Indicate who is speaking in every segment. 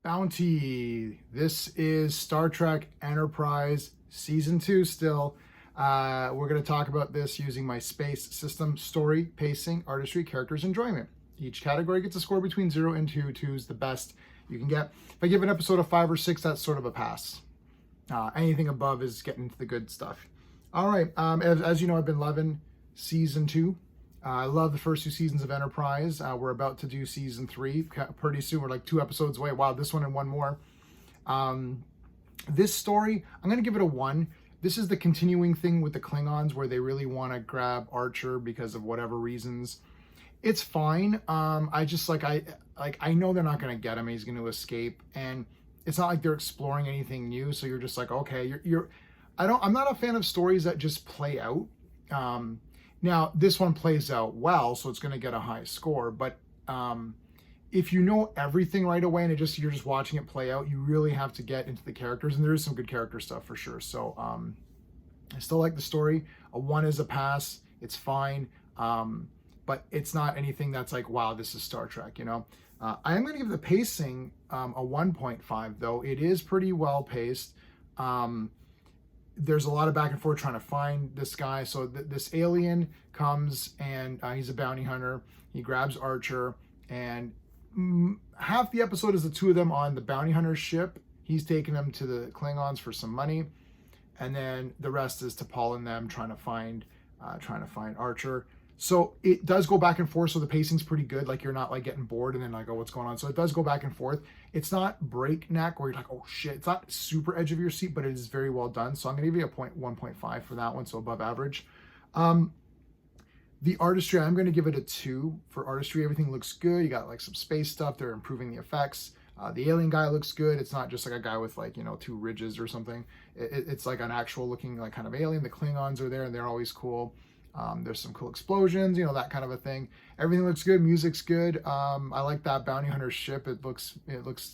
Speaker 1: Bounty. This is Star Trek Enterprise Season 2 still. We're going to talk about this using my space system: story, pacing, artistry, characters, enjoyment. Each category gets a score between 0 and 2. 2 is the best you can get. If I give an episode a 5 or 6, that's sort of a pass. Anything above is getting into the good stuff. All right, as you know, I've been loving Season 2. I love the first 2 seasons of Enterprise. We're about to do Season 3 pretty soon. We're like 2 episodes away. Wow, this one and one more. This story, I'm going to give it a 1. This is the continuing thing with the Klingons where they really want to grab Archer because of whatever reasons. It's fine. I just I know they're not going to get him. He's going to escape, and it's not like they're exploring anything new. So you're just like, okay, I'm not a fan of stories that just play out. Now, this one plays out well, so it's going to get a high score. But if you know everything right away and you're just watching it play out, you really have to get into the characters. And there is some good character stuff for sure. So I still like the story. A 1 is a pass. It's fine. But it's not anything that's like, wow, this is Star Trek, you know. I am going to give the pacing a 1.5, though. It is pretty well paced. There's a lot of back and forth trying to find this guy. So this alien comes and he's a bounty hunter. He grabs Archer, and half the episode is the 2 of them on the bounty hunter ship. He's taking them to the Klingons for some money, and then the rest is T'Pol and them trying to find Archer. So it does go back and forth. So the pacing's pretty good. Like, you're not like getting bored and then like, oh, what's going on? So it does go back and forth. It's not breakneck where you're like, oh shit. It's not super edge of your seat, but it is very well done. So I'm gonna give you a 1.5 for that one. So above average. The artistry, I'm gonna give it a 2 for artistry. Everything looks good. You got like some space stuff. They're improving the effects. The alien guy looks good. It's not just like a guy with like, 2 ridges or something. It's like an actual looking like kind of alien. The Klingons are there and they're always cool. There's some cool explosions, that kind of a thing. Everything looks good. Music's good. I like that bounty hunter ship. It looks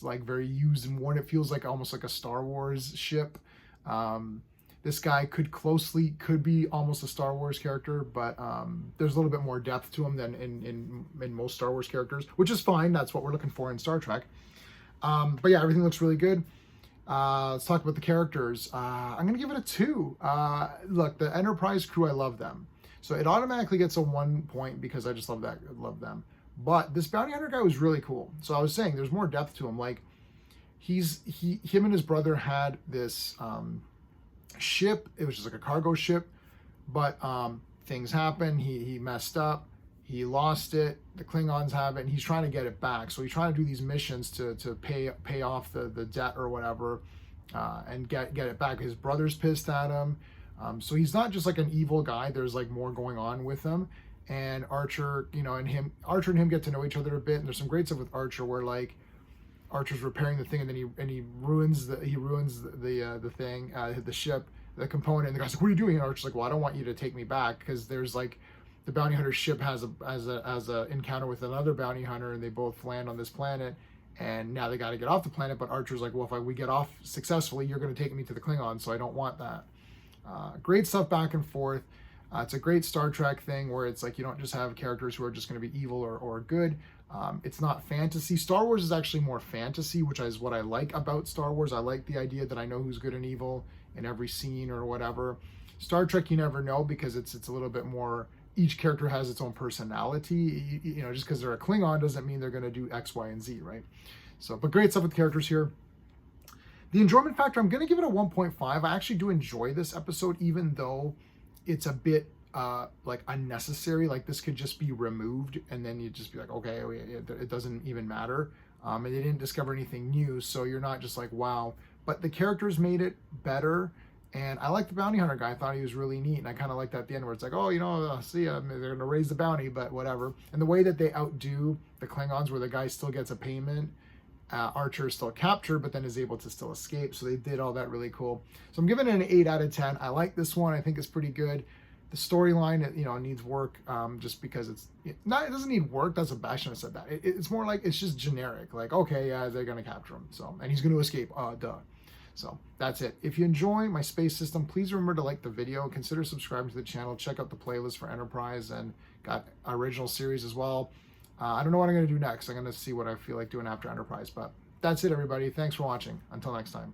Speaker 1: like very used and worn. It feels like almost like a Star Wars ship. This guy could be almost a Star Wars character, but there's a little bit more depth to him than in most Star Wars characters, which is fine. That's what we're looking for in Star Trek. But yeah, everything looks really good. Let's talk about the characters. I'm going to give it a 2. Look, the Enterprise crew, I love them. So it automatically gets a 1 point because I just love them. But this bounty hunter guy was really cool. So I was saying there's more depth to him. Like, him and his brother had this ship. It was just like a cargo ship, but things happened. He messed up. He lost it. The Klingons have it, and he's trying to get it back. So he's trying to do these missions to pay off the debt or whatever, and get it back. His brother's pissed at him. So he's not just like an evil guy. There's like more going on with him. And Archer, Archer and him get to know each other a bit. And there's some great stuff with Archer where like Archer's repairing the thing, and then he ruins the thing, the ship, the component. And the guy's like, "What are you doing?" And Archer's like, "Well, I don't want you to take me back because there's like the bounty hunter ship has a encounter with another bounty hunter, and they both land on this planet." And now they got to get off the planet. But Archer's like, "Well, if we get off successfully, you're going to take me to the Klingons, so I don't want that." Great stuff back and forth. It's a great Star Trek thing where it's like you don't just have characters who are just going to be evil or good. It's not fantasy. Star Wars is actually more fantasy, which is what I like about Star Wars. I like the idea that I know who's good and evil in every scene or whatever. Star Trek, you never know because it's a little bit more. Each character has its own personality. Just because they're a Klingon doesn't mean they're going to do X, Y, and Z, right? So, but great stuff with characters here. The enjoyment factor, I'm going to give it a 1.5. I actually do enjoy this episode, even though it's a bit like unnecessary. Like, this could just be removed, and then you'd just be like, okay, it doesn't even matter. And they didn't discover anything new, so you're not just like, wow. But the characters made it better, and I like the bounty hunter guy. I thought he was really neat, and I kind of liked that at the end where it's like, oh, see, they're going to raise the bounty, but whatever. And the way that they outdo the Klingons, where the guy still gets a payment. Archer is still captured, but then is able to still escape. So they did all that really cool. So I'm giving it an 8 out of 10. I like this one. I think it's pretty good. The storyline, needs work, just because it doesn't need work. I shouldn't have said that. It's more like it's just generic. Like, okay, yeah, they're gonna capture him. So, and he's gonna escape. Duh. So that's it. If you enjoy my space system, please remember to like the video. Consider subscribing to the channel. Check out the playlist for Enterprise and got original series as well. I don't know what I'm going to do next. I'm going to see what I feel like doing after Enterprise, but that's it, everybody. Thanks for watching. Until next time.